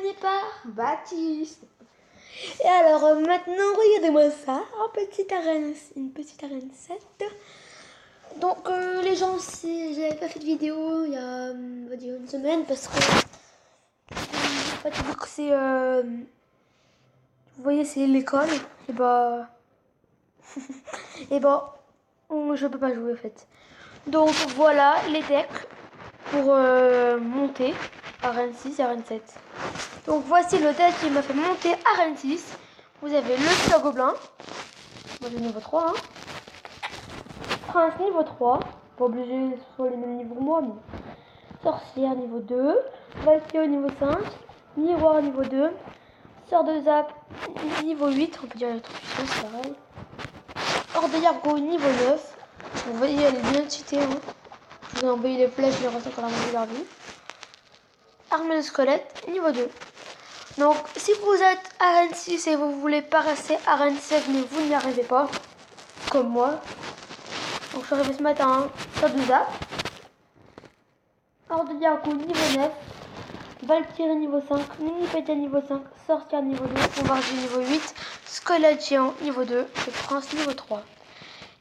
accompagné par Baptiste. Et alors maintenant, regardez-moi ça, une petite arène 7. Donc les gens, j'avais pas fait de vidéo il y a on va dire une semaine parce que en fait vu que c'est vous voyez c'est l'école et bah et bah je peux pas jouer en fait. Donc voilà les decks pour monter arène 6 et arène 7. Donc voici le deck qui m'a fait monter arène 6. Vous avez le Tueur Gobelin. Moi j'ai niveau 3 hein. Prince niveau 3. Pas obligé que ce soit les mêmes niveaux que moi, mais Sorcière niveau 2. Valkyrie niveau 5. Miroir niveau 2. Sœur de Zap niveau 8. On peut dire la transfusion, c'est pareil. Horde de Yargo niveau 9. Vous voyez, elle est bien cheatée. Hein. Je vous ai envoyé les flèches, je reste encore à la leur vie. Armée de squelette niveau 2. Donc, si vous êtes arène 6 et vous voulez passer arène 7, mais vous n'y arrivez pas, comme moi. Donc, je suis arrivé ce matin, Sœur de Zap. Horde de Yargo niveau 9. Valkyrie niveau 5. Mini-Pédia niveau 5. Sorcière niveau 2. Bombardier niveau 8. Squelette géant niveau 2. Et Prince niveau 3.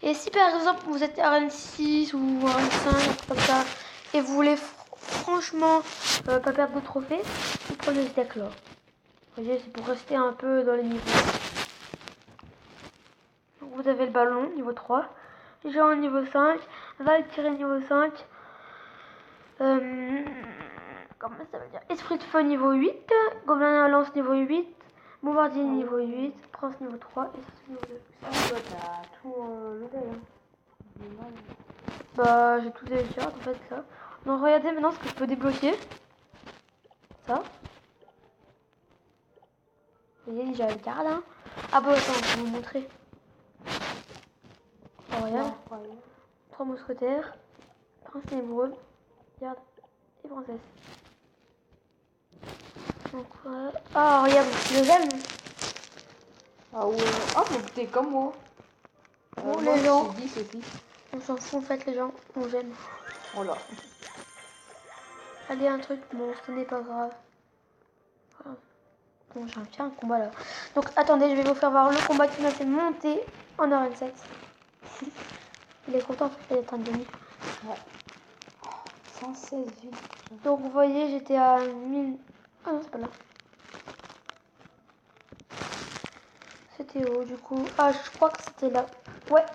Et si par exemple vous êtes arène 6 ou arène 5, comme ça, et vous voulez franchement pas perdre de trophées, vous prenez ce deck là. Vous voyez, c'est pour rester un peu dans les niveaux. Donc vous avez le ballon niveau 3. Géant niveau 5. Valkyrie niveau 5. Comment ça veut dire? Esprit de feu niveau 8. Gobelin à lance niveau 8. Bombardier niveau 8. Prince niveau 3. Et ça niveau 2. Toi, t'as tout level. Hein. Bah, j'ai tout déjà en fait ça. Donc regardez maintenant ce que je peux débloquer. Ça. Vous voyez déjà le carte là. Ah bah attends, je vais vous montrer. Oh, regarde. 3 mousquetaires. Prince ténébreux. Regarde. Et princesse. Donc ouais. Ah regarde, le j'aime. Ah ouais. Ah mais t'es comme moi. Bon, moi, les gens. je 10 aussi. On s'en fout en fait les gens. On j'aime. Voilà. Allez un truc. Bon, ce n'est pas grave. Voilà. Bon, j'ai un combat là. Donc attendez, je vais vous faire voir le combat qui m'a fait monter en arène 7. Il est content parce qu'il est en demi. Ouais. 116 vies. Donc vous voyez, j'étais à 1000. Ah non, c'est pas là. C'était où du coup? Ah, je crois que c'était là. Ouais.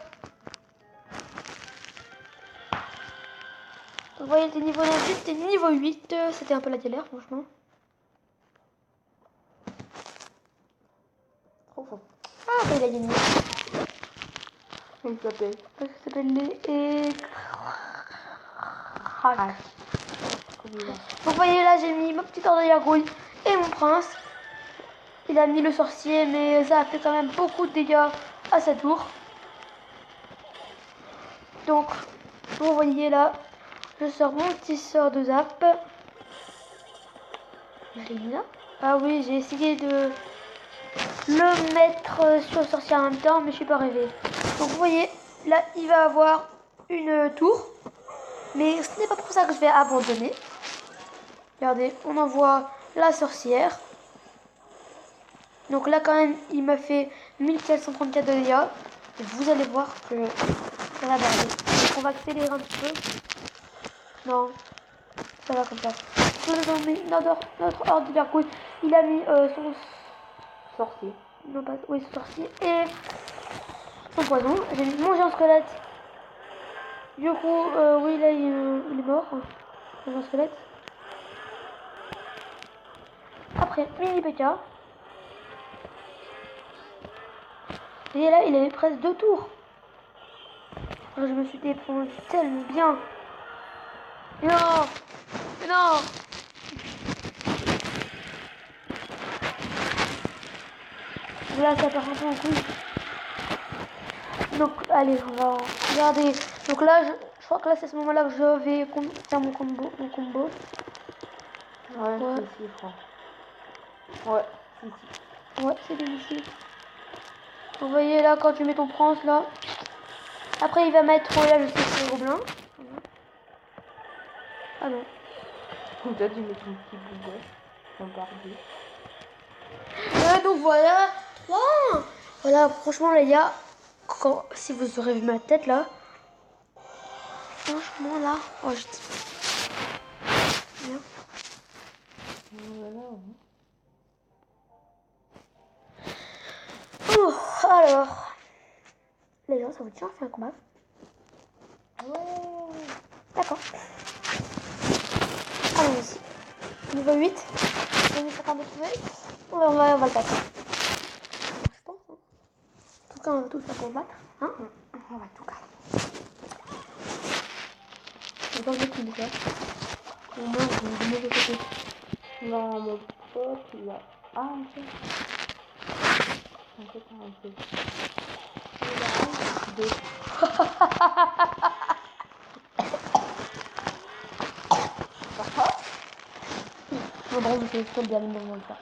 Donc vous voyez, j'étais niveau 9, j'étais niveau 8. C'était un peu la galère, franchement. Trop fort. Ah, bah, il a gagné. Il s'appelle. Ça s'appelle les Crack. Donc vous voyez là j'ai mis ma petite horde de gargouille et mon prince. Il a mis le sorcier mais ça a fait quand même beaucoup de dégâts à sa tour. Donc vous voyez là, je sors mon petit sort de zap. Il est là. Ah oui, j'ai essayé de le mettre sur le sorcier en même temps mais je suis pas arrivée. Donc vous voyez là il va avoir une tour. Mais ce n'est pas pour ça que je vais abandonner. Regardez, on envoie la sorcière. Donc là quand même, il m'a fait 1434 de dégâts. Et vous allez voir que ça va barrer. Donc on va accélérer un petit peu. Non, ça va comme ça. Notre horde de gargouille, il a mis son Sorcier. Non pas, oui, son sorcier et son poison. J'ai mis mon géant squelette. Du coup, oui là il est mort. Le géant squelette. Après, mini PK. Et là, il avait presque 2 tours. Alors, je me suis défoncé tellement bien. Non, non. Là, ça part un peu en couille. Donc, allez, on va regarder. Donc là, je crois que là, c'est ce moment-là que je vais faire mon combo. Ouais, Ouais. c'est ici, je crois. Ouais, c'est ici. Ouais, c'est ici. Vous voyez là, quand tu mets ton prince là. Après, il va mettre là, je sais que c'est gobelin. Ah non. Comme toi, tu mets ton petit boulet. Bombardier. voilà. 3. Voilà, franchement, les gars, si vous aurez vu ma tête là. Franchement, là. Oh, je dis. Bien. Voilà. Oh, alors. Les gens, ça vous dit, on fait un combat? Ouais. D'accord. Allons-y. Niveau 8. On est capable de trouver. On va le battre. Je pense. Hein. En tout cas, on va tout faire pour le battre. Hein? On va tout casser. C'est pas le mec qui me fait. Au moins, je vais me côté. Non, mon pote, il a... Ah, ok. Un peu. Il a deux. Bon, bref, c'est plutôt bien dans le cas.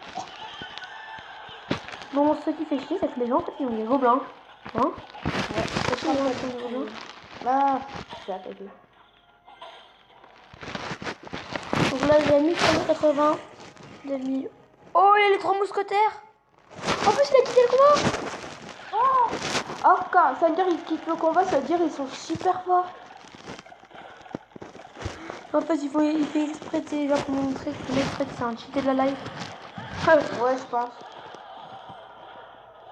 Bon, ce qui fait chier, c'est que les gens, en fait, ils ont des gobelins. Hein? Ouais. C'est chiant, les gens qui ont des gobelins. Ah, j'ai attaqué. Donc là, j'ai mis 380. J'ai mis... Oh, il y a les 3 mousquetaires. En plus, il a quitté le combat. Oh, quand ça veut dire qu'ils quittent le combat, ça veut dire qu'ils sont super forts. En fait, il fait exprès, tu sais, genre pour montrer que le exprès, c'est un cheaté de la live. Ouais, je pense.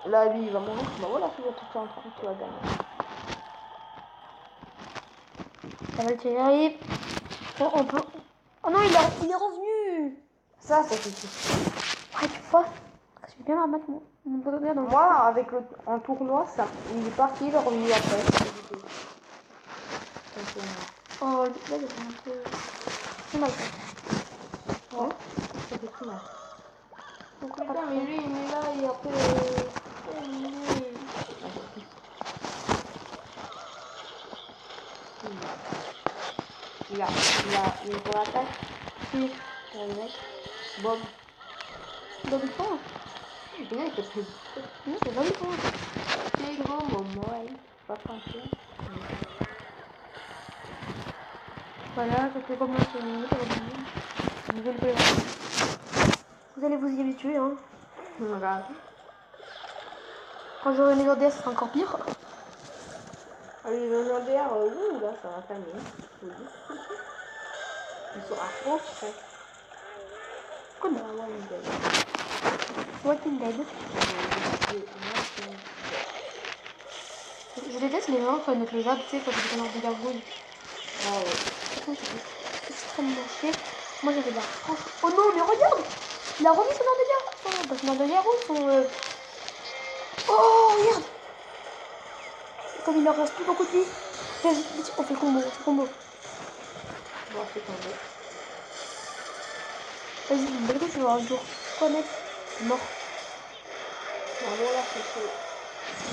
Là, lui, il va mourir. Bah voilà, tu vas tout en train, tu vas gagner. Ça va le tirer, arrive. Bon, on peut... Oh non, il est revenu. Ça fait chier. Ouais, tu vois. Je vais bien la remettre mon bonheur dans le... Moi, avec un tournoi, ça, il est parti, il est revenu après. Oh, là, il y a un peu... C'est mal fait. Ouais, ça fait tout mal. Donc, Putain, après... mais lui, il est là, il a fait... Il a une pour attaque. Qui? Le mec. Bob. Dans le fond. Il a été pris. Non, c'est dans le fond. C'est gros, moi, pas français. Voilà, ça fait comme ça. Vous allez vous y habituer, hein. Regarde. Quand j'aurai mes ODS, ce sera encore pire. Les légendaires, ouh, là, ça va calmer. Il sera trop frais. Comme Ah ouais, il gagne. Walking Dead. Je déteste les gens qui mettent le jab, tu sais, quand ils font leur dégâts rouges. Ah ouais. C'est extrêmement chier. Moi j'avais de la France. Oh non, mais regarde! Il a remis son ordre de guerre. Son ordre de guerre rouge, son. Oh, regarde! Comme il leur reste plus beaucoup de vie. Vas-y, on fait combo, on fait combo. Bon, c'est tombé. Vas-y, malgré tout, je vais avoir un jour. Quoi, mec? Mort. Ah bon, là, c'est chaud.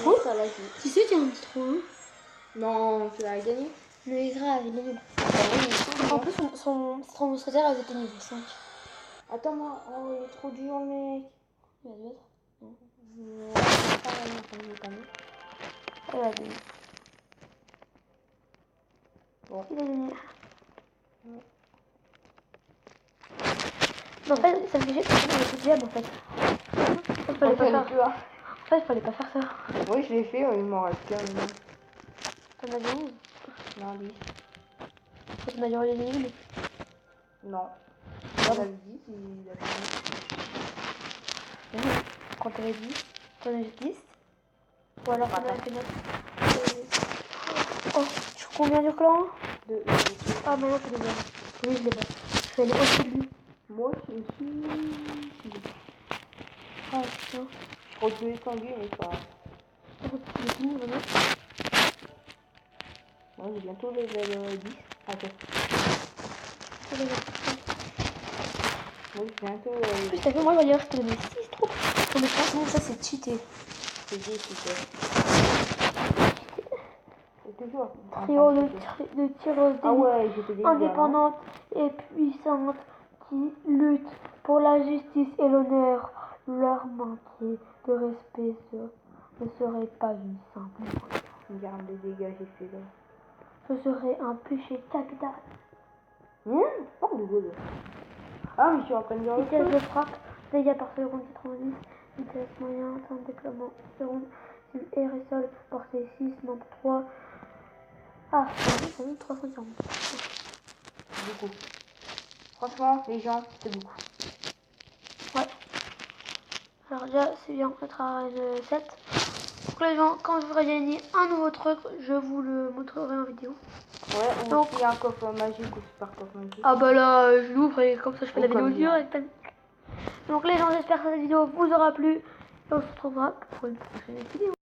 Oh, ça l'a dit. tu sais qu'il y a un petit 3-1. Non, tu l'as gagné. Mais grave, il est nul. En plus, son mousquetaire avait été niveau 5. Attends, moi, oh, il est trop dur, mec. Il y a d'autres. Pas gagné, pas gagné. Il a gagné. Bon. Il a gagné. Non, en fait, ça me fait chier parce que j'ai fait jab en fait. Il fallait pas faire. En fait, il fallait pas faire ça. Oui, je l'ai fait, il m'en reste qu'un. T'en as dit 11. Non, 10. T'en as dit les nuls. Non. Ah On bon. avait 10, il a gagné. Quand t'avais 10, t'en avais 10. Ou alors t'en avais fait 9. Oh, tu fais combien du clan? 2. Ah, maintenant c'est deuxième. Oui, je l'ai pas. Je vais aller au début. Moi, je suis. Ah, putain. Je crois que je l'ai tendu, mais pas. Il est fini vraiment. Moi, j'ai bientôt les 10. Ok. Oui, bientôt. En plus, t'as vu, moi, je vais dire que je te donnais 6 troupes. Non, mais franchement, ça c'est cheaté. C'est 10, c'est toujours. Trio de tireuses Ah ouais, j'étais déjà. indépendantes et puissantes qui luttent pour la justice et l'honneur. Leur manquer de respect ne serait pas une simple faute. Regarde les dégâts que j'ai fait là. Ce serait un péché capital. Pas de gaulle. Ah, mais je suis en train de dire le Vitesse truc. de frappe, dégâts par seconde 90, vitesse moyen, temps de déclenchement, seconde, air et sol, portée 6, membre 3. Ah, ça monte 340. Beaucoup. Franchement, les gens, c'est beaucoup. Ouais. Alors déjà, c'est bien d'être à arène 7. Donc les gens, quand je voudrais gagner un nouveau truc, je vous le montrerai en vidéo. Ouais, ou Donc, s'il y a un coffre magique ou super coffre magique. ah bah là, je l'ouvre et comme ça je fais la vidéo comme dure bien. avec ta... Donc les gens, j'espère que cette vidéo vous aura plu. Et on se retrouvera pour une prochaine vidéo.